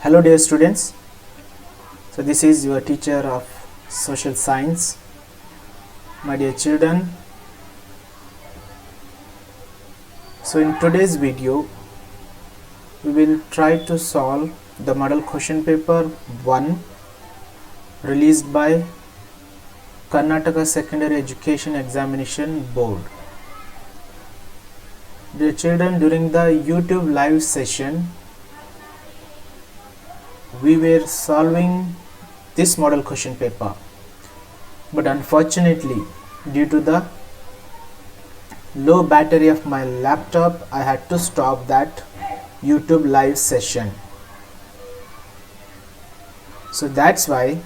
Hello dear students, so this is your teacher of social science. My dear children, so in today's video we will try to solve the model question paper 1 released by Karnataka Secondary Education Examination Board. Dear children, during the YouTube live session we were solving this model question paper, but unfortunately due to the low battery of my laptop I had to stop that YouTube live session. So that's why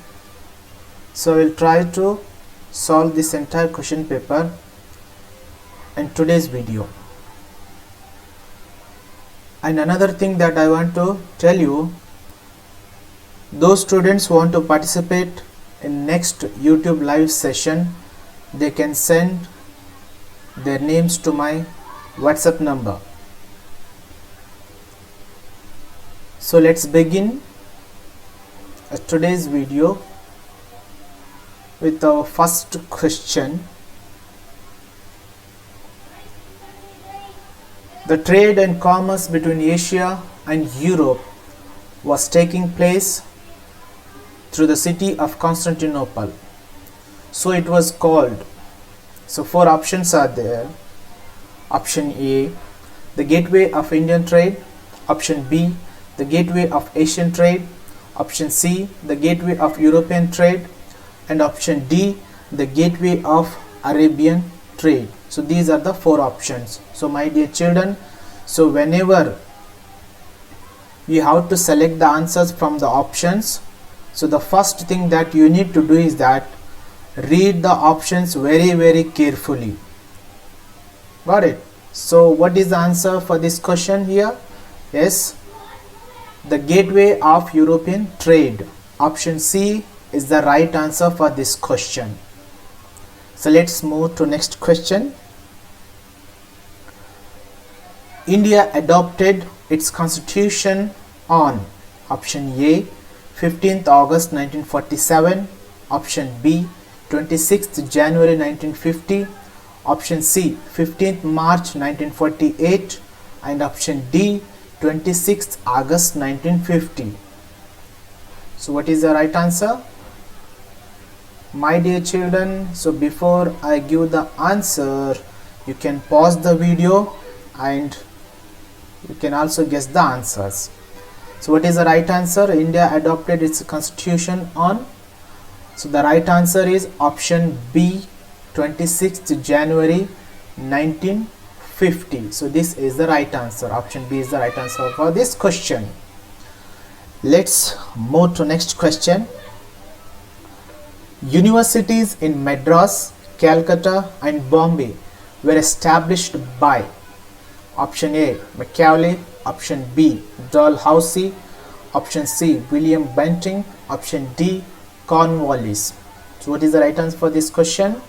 I will try to solve this entire question paper in today's video. And another thing that I want to tell you, those students who want to participate in next YouTube live session, they can send their names to my WhatsApp number. So let's begin today's video with our first question. The trade and commerce between Asia and Europe was taking place through the city of Constantinople. So it was called. So 4 options are there. Option A, the gateway of Indian trade. Option B, the gateway of Asian trade. Option C, the gateway of European trade. And option D, the gateway of Arabian trade. So these are the 4 options. So my dear children, so whenever you have to select the answers from the options, so the first thing that you need to do is that read the options very carefully. Got it? So what is the answer for this question here? Yes, the gateway of European trade. Option C is the right answer for this question. So let's move to next question. India adopted its constitution on option A, 15th August 1947, option B, 26th January 1950, option C, 15th March 1948, and option D, 26th August 1950. So what is the right answer? My dear children, so before I give the answer, you can pause the video and you can also guess the answers. So what is the right answer? India adopted its constitution on. So the right answer is option B, 26th January 1950. So this is the right answer. Option B is the right answer for this question. Let's move to next question. Universities in Madras, Calcutta and Bombay were established by option A, Macaulay, option B, Dalhousie, option C, William Bentinck, option D, Cornwallis. So what is the right answer for this question?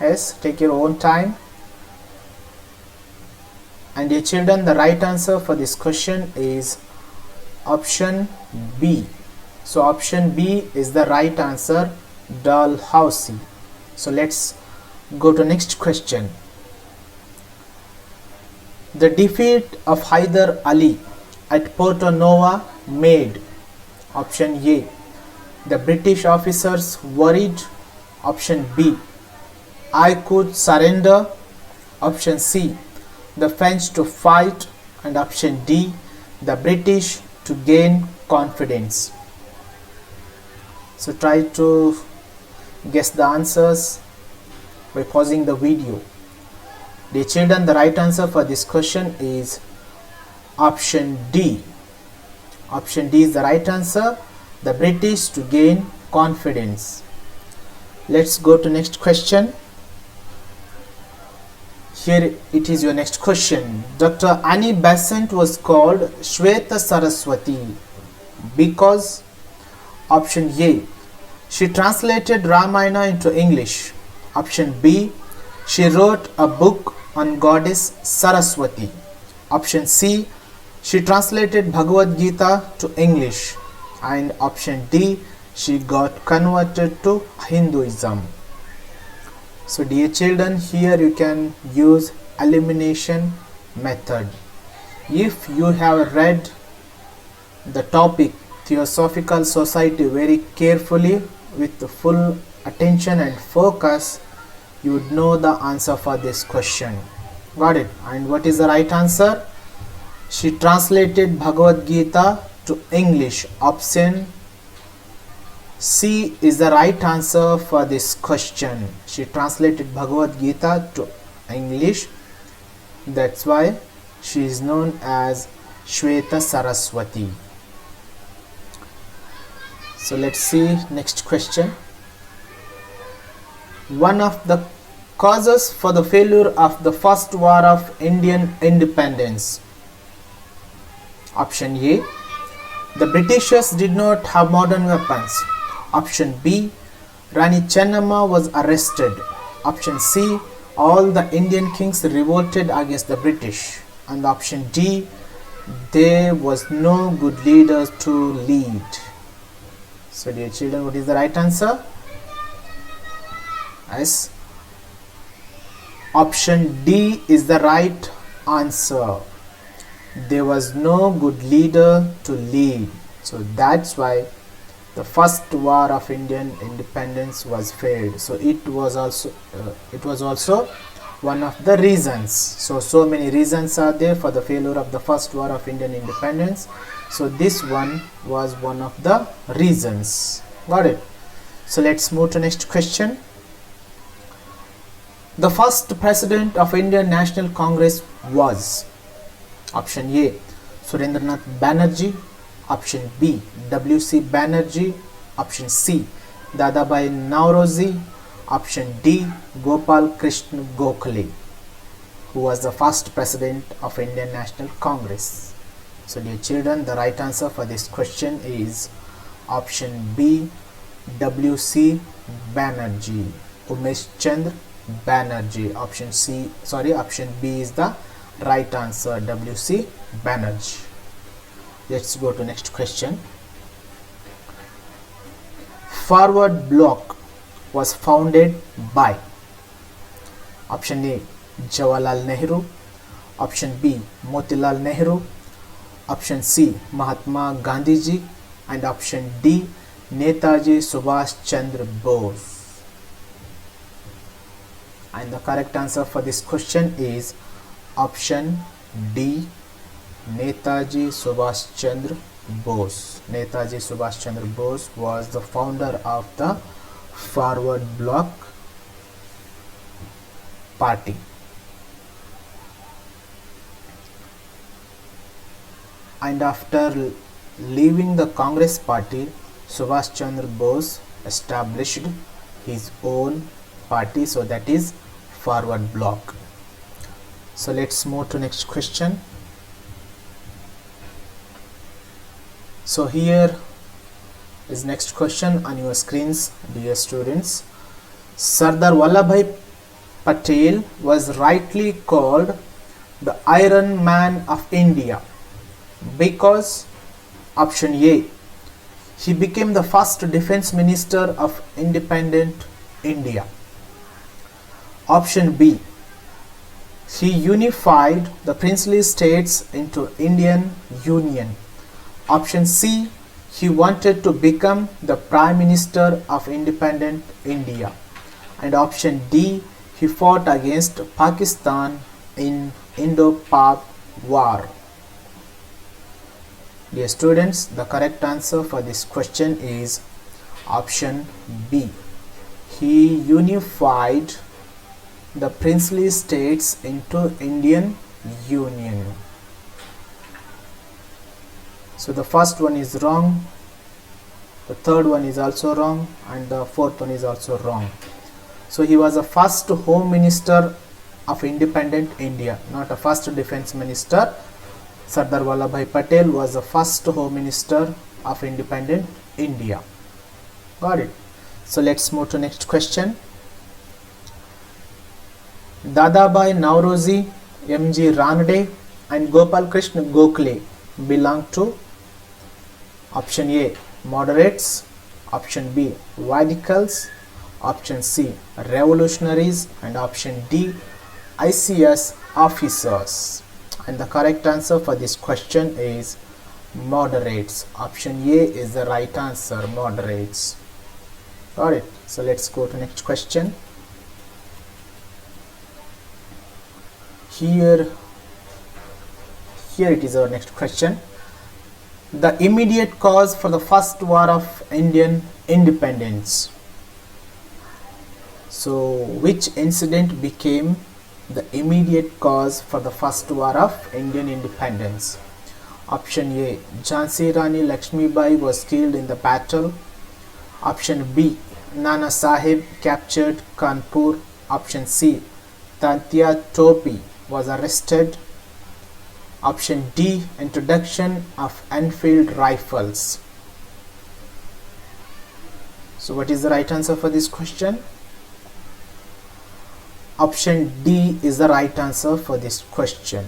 Yes, take your own time. And dear children, the right answer for this question is option B. So option B is the right answer, Dalhousie. So let's go to next question. The defeat of Hyder Ali at Porto Novo made option A, the British officers worried. Option B, I could surrender. Option C, the French to fight. And option D, the British to gain confidence. So try to guess the answers by pausing the video. Dear children, the right answer for this question is option D. Option D is the right answer, the British to gain confidence. Let's go to next question. Here it is your next question. Dr. Annie Besant was called Shweta Saraswati because option A, she translated Ramayana into English. Option B, she wrote a book on goddess Saraswati. Option C, She translated Bhagavad Gita to English. And option D, she got converted to Hinduism. So dear children, here you can use elimination method. If you have read the topic Theosophical Society very carefully with the full attention and focus, you would know the answer for this question. Got it? And what is the right answer? She translated Bhagavad Gita to English. Option C is the right answer for this question. She translated Bhagavad Gita to English. That's why she is known as Shweta Saraswati. So let's see next question. One of the causes for the failure of the first war of Indian independence. Option A, the Britishers did not have modern weapons. Option B, Rani Chennamma was arrested. Option C, all the Indian kings revolted against the British. And option D, there was no good leader to lead. So dear children, what is the right answer? Yes, option D is the right answer. There was no good leader to lead. So that's why the first war of Indian independence was failed. So it was also one of the reasons. So many reasons are there for the failure of the first war of Indian independence. So this one was one of the reasons. Got it? So let's move to next question. The first president of Indian National Congress was option A, Surendranath Banerjee. Option B, W.C. Banerjee. Option C, Dadabhai Nauroji. Option D, Gopal Krishna Gokhale, who was the first president of Indian National Congress. So dear children, the right answer for this question is option B, W.C. Banerjee, Umesh Chandra Banerjee. Option B is the right answer, W.C. Banerjee. Let's go to next question. Forward Bloc was founded by option A, Jawaharlal Nehru. Option B, Motilal Nehru. Option C, Mahatma Gandhiji. And option D, Netaji Subhash Chandra Bose. And the correct answer for this question is option D, Netaji Subhash Chandra Bose. Netaji Subhash Chandra Bose was the founder of the Forward Bloc party. And after leaving the Congress party, Subhash Chandra Bose established his own party, so that is Forward Bloc. So let's move to next question. So here is next question on your screens, dear students. Sardar Vallabhbhai Patel was rightly called the Iron Man of India because option A, he became the first defense minister of independent India. Option B, he unified the princely states into Indian Union. Option C, he wanted to become the Prime Minister of independent India. And option D, he fought against Pakistan in Indo-Pak War. Dear students, the correct answer for this question is option B. He unified the princely states into Indian Union. So the first one is wrong, the third one is also wrong, and the fourth one is also wrong. So he was the first Home Minister of independent India, not a first defense minister. Sardar Vallabhbhai Patel was the first Home Minister of independent India. Got it? So let's move to next question. Dadabhai Nauroji, M.G. Ranade and Gopal Krishna Gokhale belong to? Option A, moderates. Option B, radicals. Option C, revolutionaries. And option D, ICS officers. And the correct answer for this question is moderates. Option A is the right answer, moderates. Got it. So let's go to next question. Here it is our next question. The immediate cause for the first war of Indian independence. So which incident became the immediate cause for the first war of Indian independence? Option A, Jhansi Rani Lakshmibai was killed in the battle. Option B, Nana Sahib captured Kanpur. Option C, Tantia Topi was arrested. Option D, introduction of Enfield rifles. So what is the right answer for this question? Option D is the right answer for this question.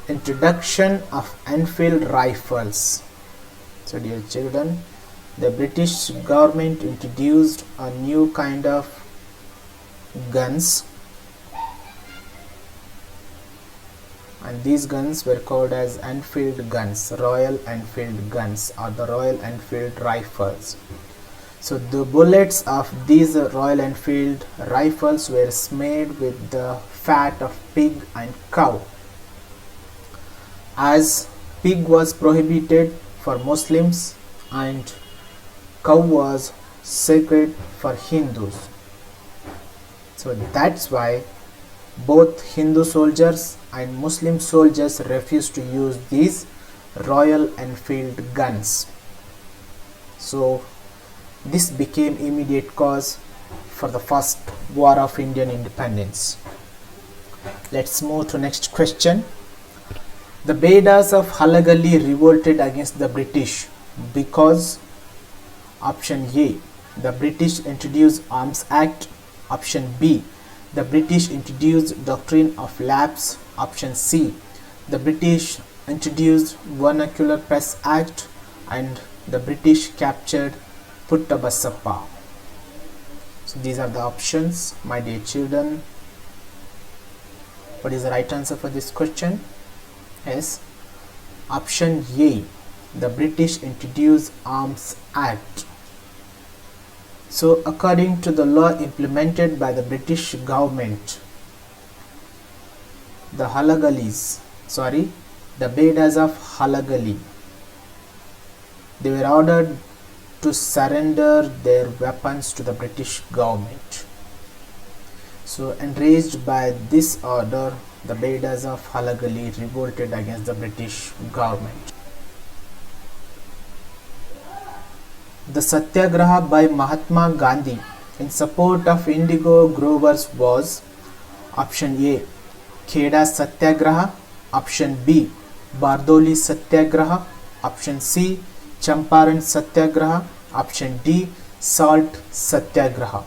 Introduction of Enfield rifles. So dear children, the British government introduced a new kind of guns, and these guns were called as Enfield guns, Royal Enfield guns, or the Royal Enfield rifles. So the bullets of these Royal Enfield rifles were made with the fat of pig and cow. As pig was prohibited for Muslims and cow was sacred for Hindus. So that's why both Hindu soldiers and Muslim soldiers refused to use these Royal Enfield guns. So this became immediate cause for the first war of Indian independence. Let's move to next question. The Bedas of Halagali revolted against the British because option A, the British introduced Arms Act. Option B, the British introduced Doctrine of Lapse. Option C, the British introduced Vernacular Press Act. And the British captured Puttabasappa. So these are the options, my dear children. What is the right answer for this question? Yes, option A, the British introduced Arms Act. So according to the law implemented by the British government, the Bedas of Halagali, they were ordered to surrender their weapons to the British government. So enraged by this order, the Bedas of Halagali revolted against the British government. The Satyagraha by Mahatma Gandhi in support of indigo growers was option A, Kheda Satyagraha. Option B, Bardoli Satyagraha. Option C, Champaran Satyagraha. Option D, Salt Satyagraha.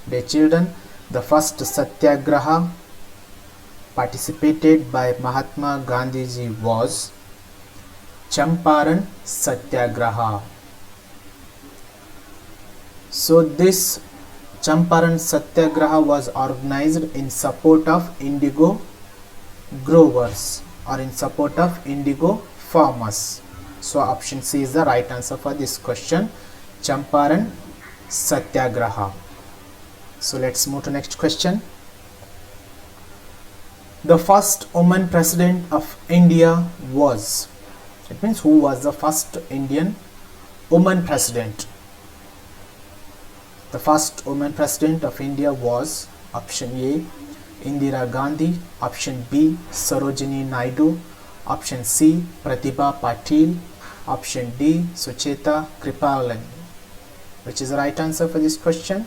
Dear children, the first Satyagraha participated by Mahatma Gandhiji was Champaran Satyagraha. So this Champaran Satyagraha was organized in support of indigo growers or in support of indigo farmers. So option C is the right answer for this question, Champaran Satyagraha. So let's move to next question. The first woman president of India was, it means who was the first Indian woman president? The first woman president of India was option A, Indira Gandhi. Option B, Sarojini Naidu. Option C, Pratibha Patil. Option D, Sucheta Kripalan. Which is the right answer for this question?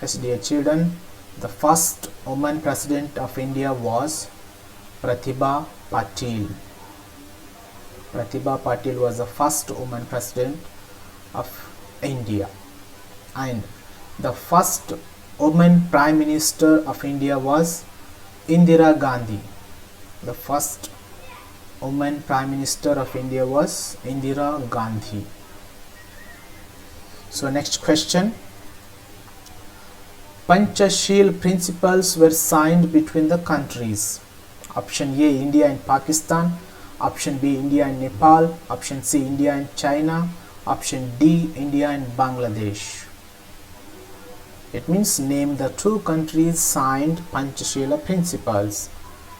Yes, dear children, the first woman president of India was Pratibha Patil. Pratibha Patil was the first woman president of India. And the first woman prime minister of India was Indira Gandhi. The first woman Prime Minister of India was Indira Gandhi. So next question. Panchashil principles were signed between the countries. Option A, India and Pakistan. Option B, India and Nepal. Option C, India and China. Option D, India and Bangladesh. It means name the two countries signed Panchashila principles.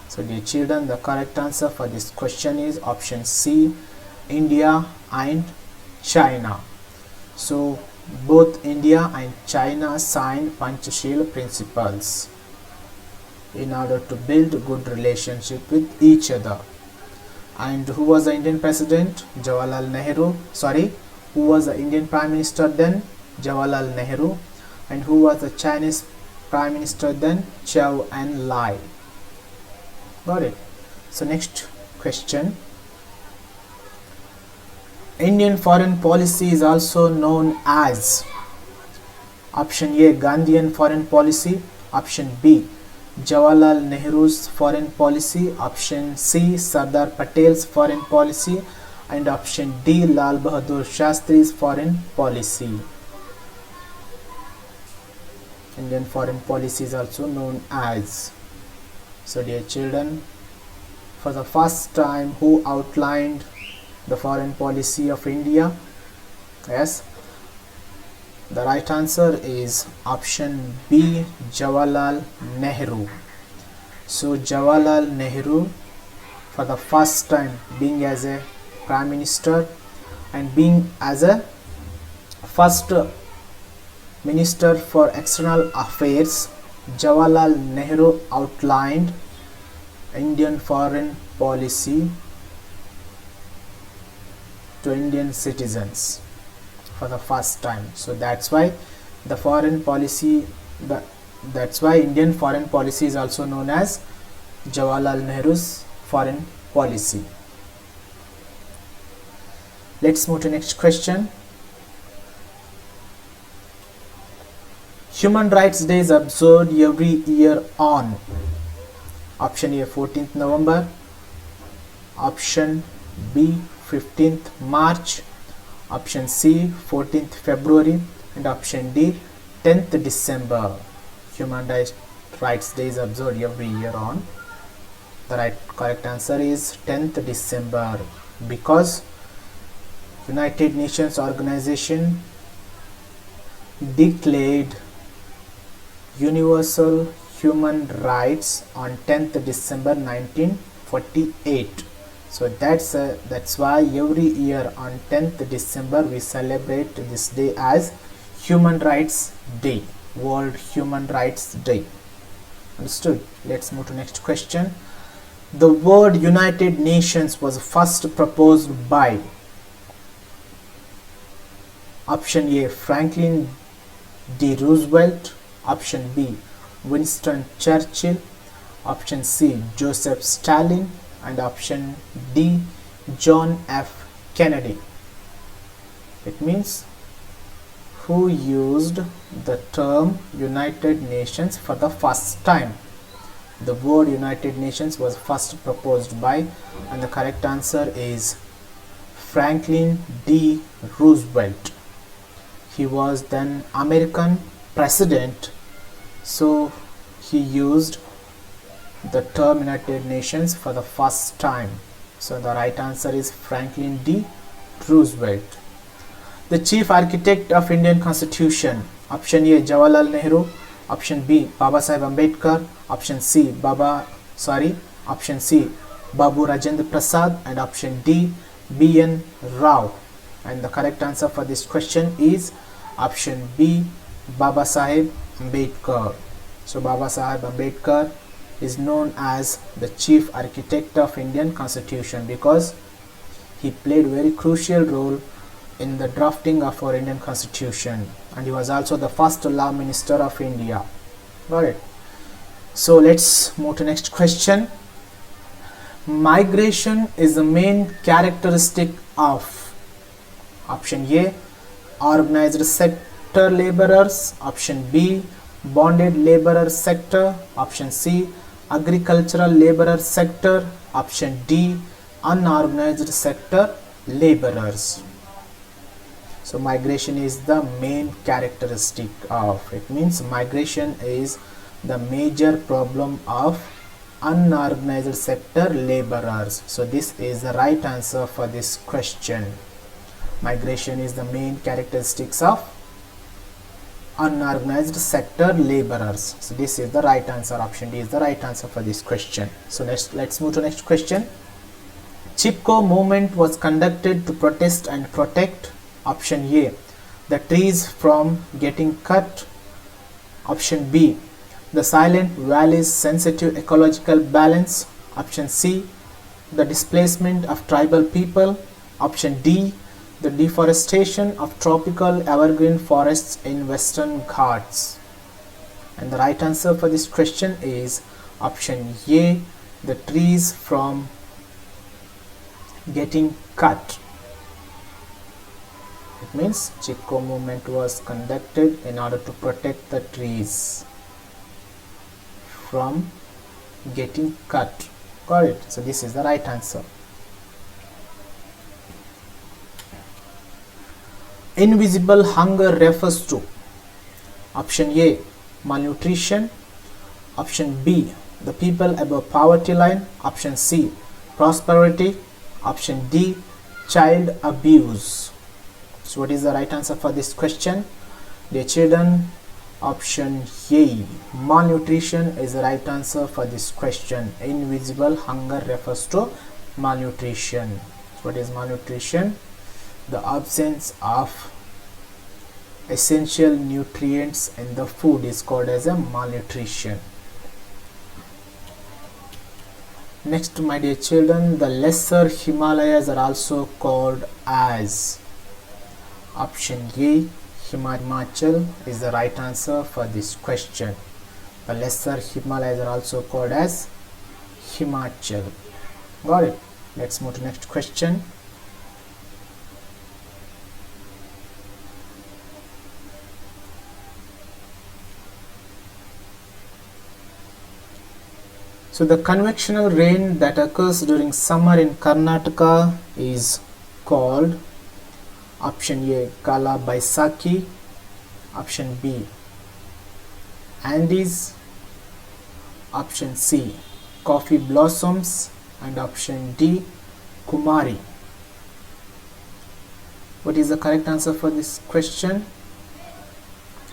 So dear children, the correct answer for this question is option C, India and China. So both India and China signed Panchashila principles in order to build a good relationship with each other. And who was the Indian president? Jawaharlal Nehru. Who was the Indian Prime Minister then? Jawaharlal Nehru. And who was the Chinese Prime Minister then? Zhou Enlai. Got it? So next question. Indian foreign policy is also known as option A, Gandhian foreign policy. Option B, Jawaharlal Nehru's foreign policy. Option C, Sardar Patel's foreign policy. And option D, Lal Bahadur Shastri's foreign policy. Indian foreign policy is also known as. So dear children, for the first time, who outlined the foreign policy of India? Yes, the right answer is option B, Jawaharlal Nehru. So Jawaharlal Nehru, for the first time, being as a Prime Minister and being as a first Minister for External Affairs, Jawaharlal Nehru outlined Indian foreign policy to Indian citizens for the first time. So that's why the foreign policy, that's why Indian foreign policy is also known as Jawaharlal Nehru's foreign policy. Let's move to next question. Human Rights Day is observed every year on option A, 14th November. Option B, 15th March. Option C, 14th February. And option D, 10th December. Human Rights Day is observed every year on. The correct answer is 10th December, because United Nations Organization declared universal human rights on 10th December 1948. So that's why every year on 10th December we celebrate this day as Human Rights Day, World Human Rights Day. Understood? Let's move to next question. The word United Nations was first proposed by option A, Franklin D. Roosevelt. Option B, Winston Churchill. Option C, Joseph Stalin. And option D, John F. Kennedy. It means who used the term United Nations for the first time. The word United Nations was first proposed by, and the correct answer is Franklin D. Roosevelt. He was then American president, so he used the term United Nations for the first time. So the right answer is Franklin D. Roosevelt. The chief architect of Indian Constitution, option A, Jawaharlal Nehru. Option B, Babasaheb Ambedkar. Option C, Babu Rajendra Prasad. And option D, B.N. Rao. And the correct answer for this question is option B, Babasaheb Ambedkar. So Babasaheb Ambedkar is known as the chief architect of Indian Constitution because he played a very crucial role in the drafting of our Indian Constitution, and he was also the first law minister of India. Got it? So let's move to next question. Migration is the main characteristic of option A, organized sector laborers. Option B, bonded laborer sector. Option C, agricultural laborer sector. Option D, unorganized sector laborers. So migration is the main characteristic of, it means migration is the major problem of unorganized sector laborers. So this is the right answer for this question. Migration is the main characteristics of unorganized sector laborers. So this is the right answer. Option D is the right answer for this question. So let's move to next question. Chipko movement was conducted to protest and protect. Option A, the trees from getting cut. Option B, the silent valleys sensitive ecological balance. Option C, the displacement of tribal people. Option D, the deforestation of tropical evergreen forests in Western Ghats. And the right answer for this question is option A, the trees from getting cut. It means Chipko movement was conducted in order to protect the trees from getting cut. Got it? So this is the right answer. Invisible hunger refers to option A, malnutrition. Option B, the people above poverty line. Option C, prosperity. Option D, child abuse. So what is the right answer for this question? Dear children, option A, malnutrition is the right answer for this question. Invisible hunger refers to malnutrition. So what is malnutrition? The absence of essential nutrients in the food is called as a malnutrition. Next, my dear children, the lesser Himalayas are also called as option A, Himachal is the right answer for this question. The lesser Himalayas are also called as Himachal. Got it? Let's move to next question. So the convectional rain that occurs during summer in Karnataka is called option A, Kala Baisakhi. Option B, Andes. Option C, Coffee Blossoms. And option D, Kumari. What is the correct answer for this question?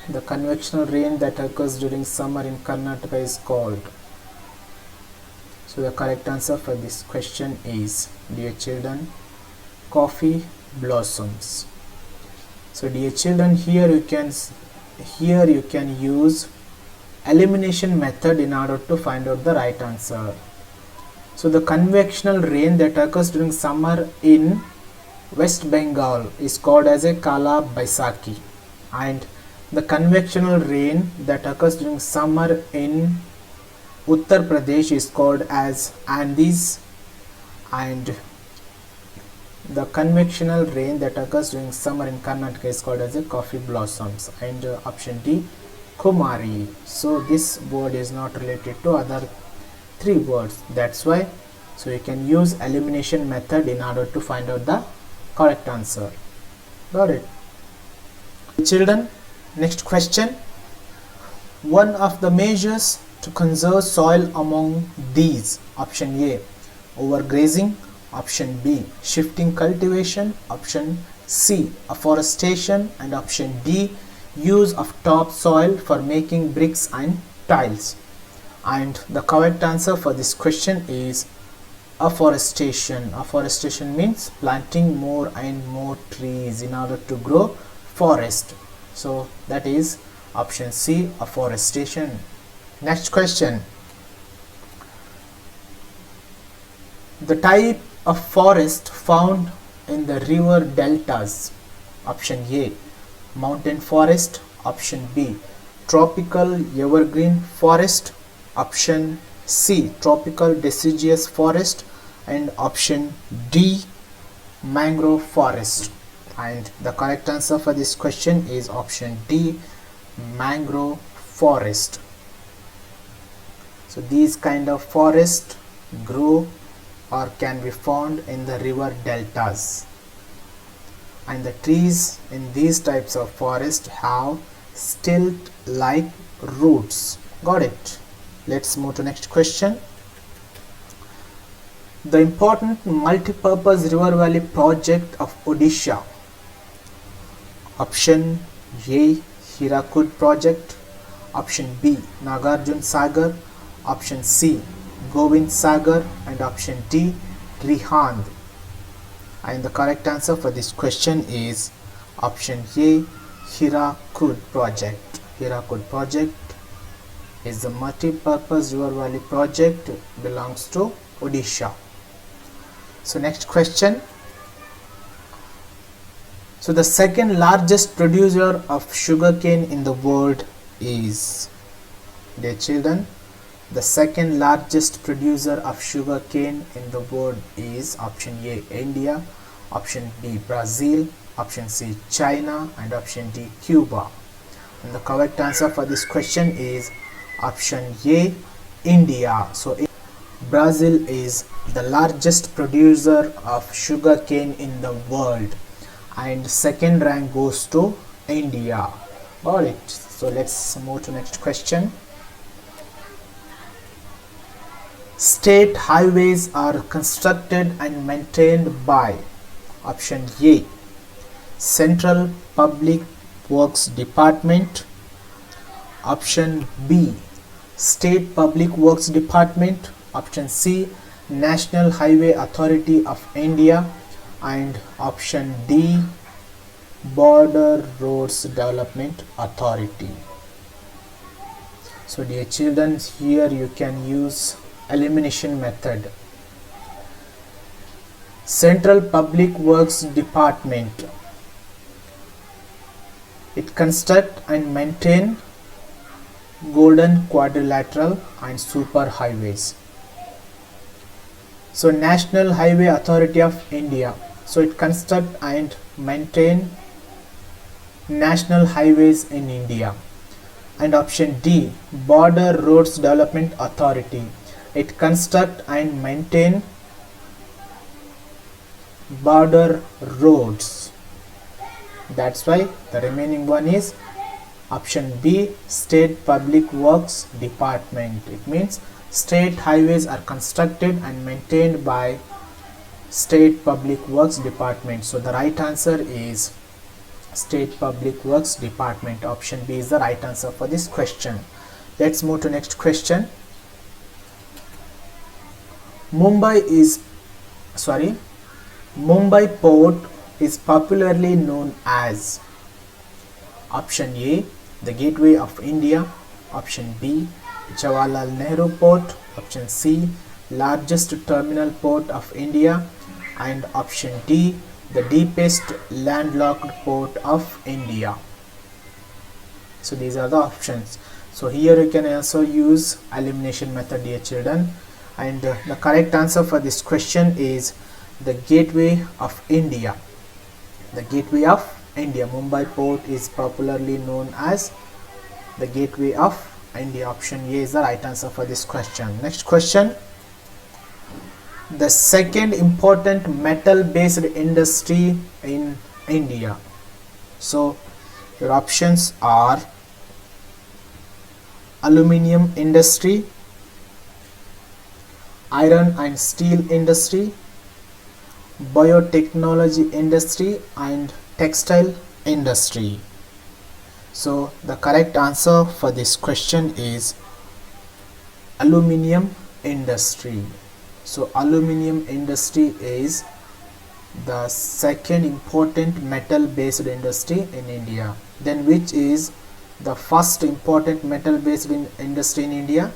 The convectional rain that occurs during summer in Karnataka is called. So the correct answer for this question is, dear children, Coffee Blossoms. So dear children, here you can use elimination method in order to find out the right answer. So the convectional rain that occurs during summer in West Bengal is called as a Kala Baisakhi, and the convectional rain that occurs during summer in Uttar Pradesh is called as Andes, and the convectional rain that occurs during summer in Karnataka is called as a Coffee Blossoms. And option D, Kumari. So this word is not related to other three words, that's why. So you can use elimination method in order to find out the correct answer. Got it? Children, next question. One of the measures to conserve soil among these: option A, overgrazing. Option B, shifting cultivation. Option C, afforestation. And option D, use of topsoil for making bricks and tiles. And the correct answer for this question is afforestation. Afforestation means planting more and more trees in order to grow forest. So that is option C, afforestation. Next question. The type of forest found in the river deltas: option A, mountain forest. Option B, tropical evergreen forest. Option C, tropical deciduous forest. And option D, mangrove forest. And the correct answer for this question is option D, mangrove forest. So these kind of forests grow or can be found in the river deltas, and the trees in these types of forest have stilt like roots. Got it? Let's move to next question. The important multi-purpose river valley project of Odisha. Option A, Hirakud project. Option B, Nagarjun Sagar. Option C, Govind Sagar, and option D, Rihand. And the correct answer for this question is option A, Hirakud project. Hirakud project is the multi-purpose river valley project, belongs to Odisha. So next question. So the second largest producer of sugarcane in the world is, dear children, the second largest producer of sugarcane in the world is option A, India, option B, Brazil, option C, China, and option D, Cuba. And the correct answer for this question is option A, India. So Brazil is the largest producer of sugarcane in the world, and second rank goes to India. Got it? So let's move to next question. State highways are constructed and maintained by option A, Central Public Works Department, option B, State Public Works Department, option C, National Highway Authority of India, and option D, Border Roads Development Authority. So dear children, here you can use elimination method. Central Public Works Department, it construct and maintain Golden Quadrilateral and super highways. So National Highway Authority of India, so it construct and maintain national highways in India. And option D, Border Roads Development Authority, it construct and maintain border roads. That's why the remaining one is option B, State Public Works Department. It means state highways are constructed and maintained by State Public Works Department. So the right answer is State Public Works Department. Option B is the right answer for this question. Let's move to next question. Mumbai port is popularly known as option A, the Gateway of India, option B, Jawaharlal Nehru Port, option C, largest terminal port of India, and option D, the deepest landlocked port of India. So these are the options. So here you can also use elimination method, dear children, and the correct answer for this question is the Gateway of India. The Gateway of India. Mumbai port is popularly known as the Gateway of India. Option A is the right answer for this question. Next question. The second important metal based industry in India. So your options are aluminium industry, iron and steel industry, biotechnology industry, and textile industry. So the correct answer for this question is aluminium industry. So aluminium industry is the second important metal based industry in India. Then which is the first important metal based industry in India?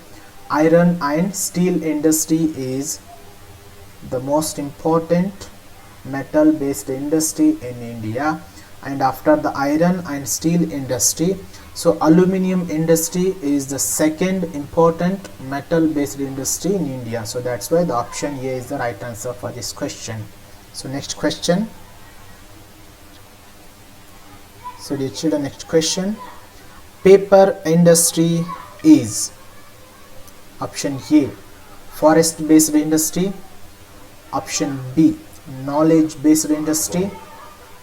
Iron and steel industry is the most important metal based industry in India, and after the iron and steel industry, so aluminium industry is the second important metal based industry in India. So that's why the option A is the right answer for this question. So next question. So dear children, next question. Paper industry is option A, forest based industry, Option B, knowledge based industry.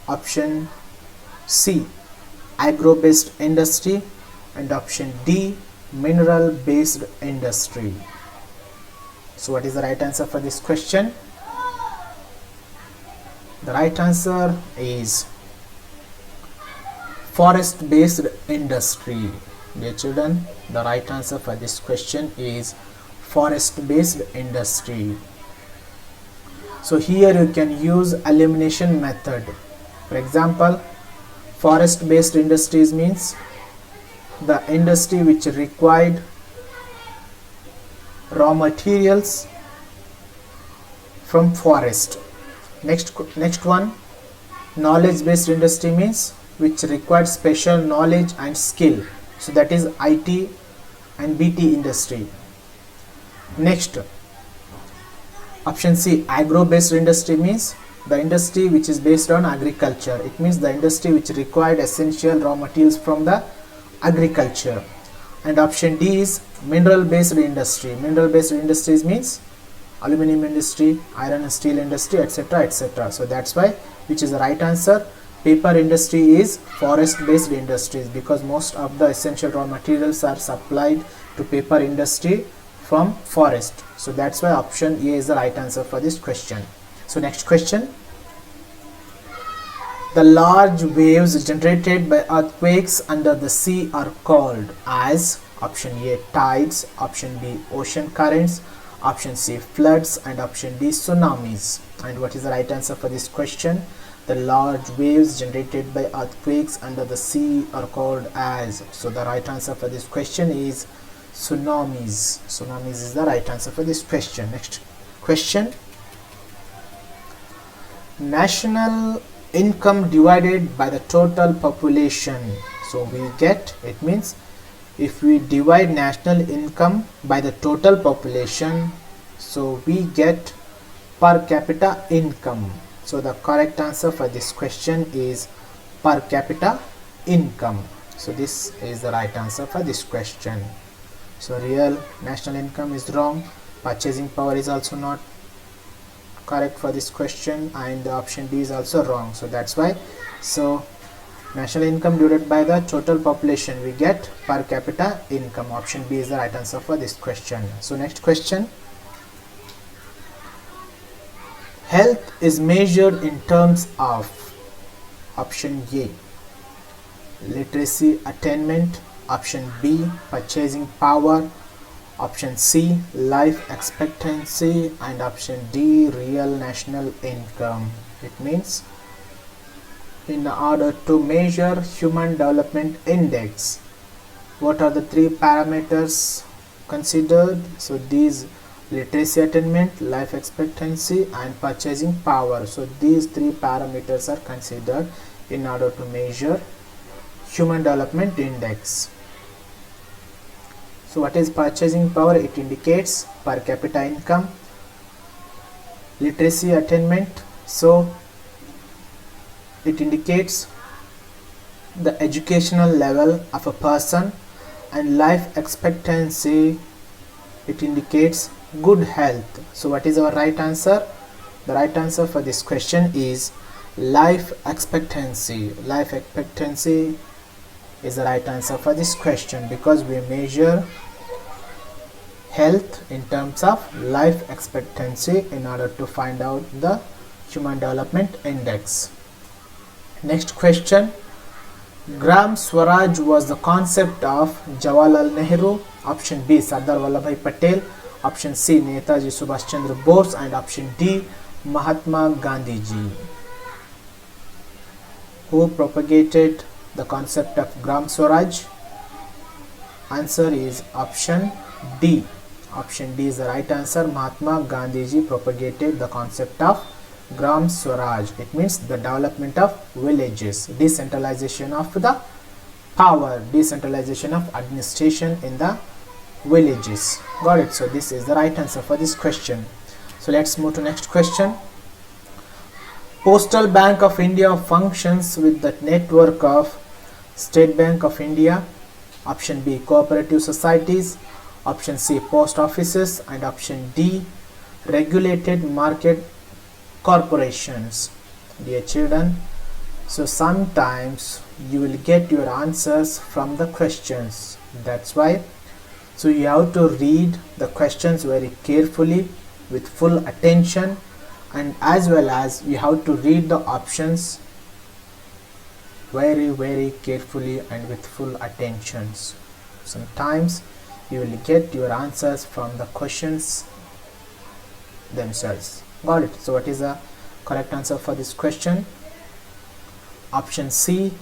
Option C, agro based industry. And option D, mineral based industry. So what is the right answer for this question? The right answer is forest based industry. Dear children, the right answer for this question is forest based industry. So here you can use elimination method. For example, forest based industries means the industry which required raw materials from forest. Next one, knowledge based industry means which required special knowledge and skill. So that is IT and BT industry. Next, option C, agro based industry means the industry which is based on agriculture. It means the industry which required essential raw materials from the agriculture. And option D is mineral based industry. Mineral based industries means aluminum industry, iron and steel industry, etc., etc. So that's why, which is the right answer, paper industry is forest based industries, because most of the essential raw materials are supplied to paper industry from forest. So that's why option A is the right answer for this question. So next question, the large waves generated by earthquakes under the sea are called as option A, tides. Option B, ocean currents. Option C, floods. And option D, tsunamis. And what is the right answer for this question? The large waves generated by earthquakes under the sea are called as. So the right answer for this question is tsunamis. Tsunamis is the right answer for this question. Next question, national income divided by the total population. So we get, it means if we divide national income by the total population, so we get per capita income. So the correct answer for this question is per capita income. So this is the right answer for this question. So real national income is wrong, purchasing power is also not correct for this question, and the option D is also wrong. So that's why, so national income divided by the total population, we get per capita income. Option B is the right answer for this question. So next question, health is measured in terms of option A, literacy attainment. Option B, purchasing power. Option C, life expectancy. And option D, real national income. It means in order to measure human development index, what are the three parameters considered? So these, literacy attainment, life expectancy and purchasing power. So these three parameters are considered in order to measure human development index. So what is purchasing power? It indicates per capita income. Literacy attainment, so it indicates the educational level of a person. And life expectancy, it indicates good health. So what is our right answer? The right answer for this question is life expectancy. Life expectancy is the right answer for this question, because we measure health in terms of life expectancy in order to find out the human development index. Next question, Gram Swaraj was the concept of Jawaharlal Nehru. Option B, Sardar Vallabhbhai Patel. Option C, Netaji Subhash Chandra Bose. And option D, Mahatma Gandhi ji. Who propagated the concept of Gram Swaraj? Answer is option D. Option D is the right answer. Mahatma Gandhi ji propagated the concept of Gram Swaraj. It means the development of villages, decentralization of the power, decentralization of administration in the villages. Got it? So this is the right answer for this question. So let's move to next question. Postal Bank of India functions with the network of State Bank of India. Option B, cooperative societies. Option C, post offices. And option D, regulated market corporations. Dear children, so sometimes you will get your answers from the questions. That's why so you have to read the questions very carefully with full attention, and as well as you have to read the options very carefully and with full attentions. Sometimes you will get your answers from the questions themselves. Got it? So what is the correct answer for this question? Option C,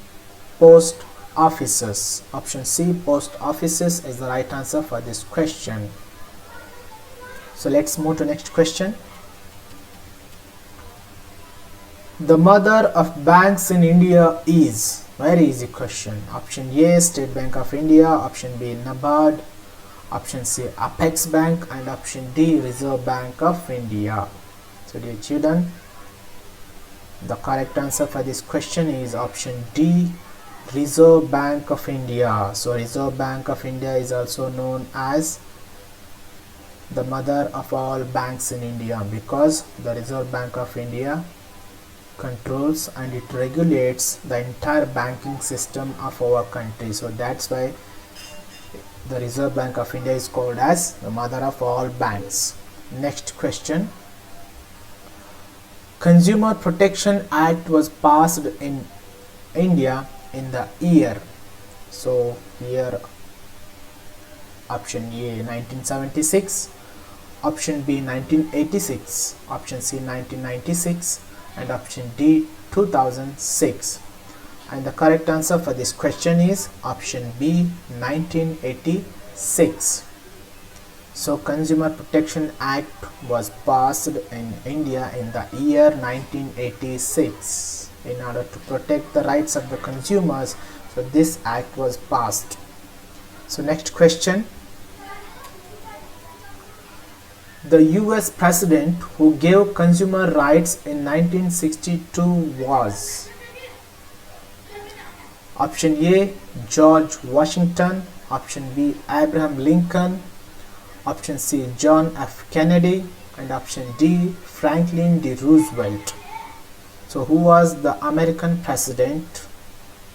post offices. Option C, post offices is the right answer for this question. So let's move to next question. The mother of banks in India is, very easy question. Option A, State Bank of India. Option B, NABARD. Option C, Apex Bank. And option D, Reserve Bank of India. So dear children, the correct answer for this question is option D, Reserve Bank of India. So Reserve Bank of India is also known as the mother of all banks in India, because the Reserve Bank of India controls and it regulates the entire banking system of our country. So that's why the Reserve Bank of India is called as the mother of all banks. Next question. Consumer Protection Act was passed in India in the year. So here option A 1976, option B 1986, option C 1996, and option D 2006. And the correct answer for this question is option B 1986. So Consumer Protection Act was passed in India in the year 1986 in order to protect the rights of the consumers. So this act was passed. So next question. The US president who gave consumer rights in 1962 was option A, George Washington, option B, Abraham Lincoln, option C, John F. Kennedy, and option D, Franklin D. Roosevelt. So who was the American president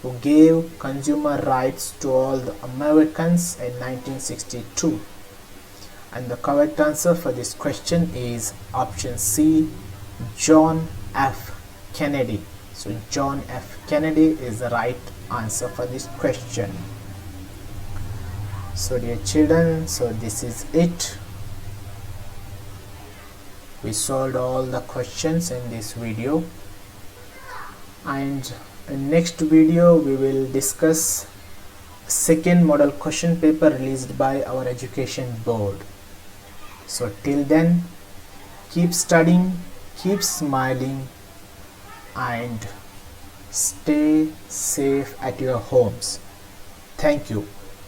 who gave consumer rights to all the Americans in 1962? And the correct answer for this question is option C, John F. Kennedy. So John F. Kennedy is the right answer for this question. So dear children, so this is it. We solved all the questions in this video, and in next video we will discuss second model question paper released by our education board. So till then, keep studying, keep smiling, and stay safe at your homes. Thank you.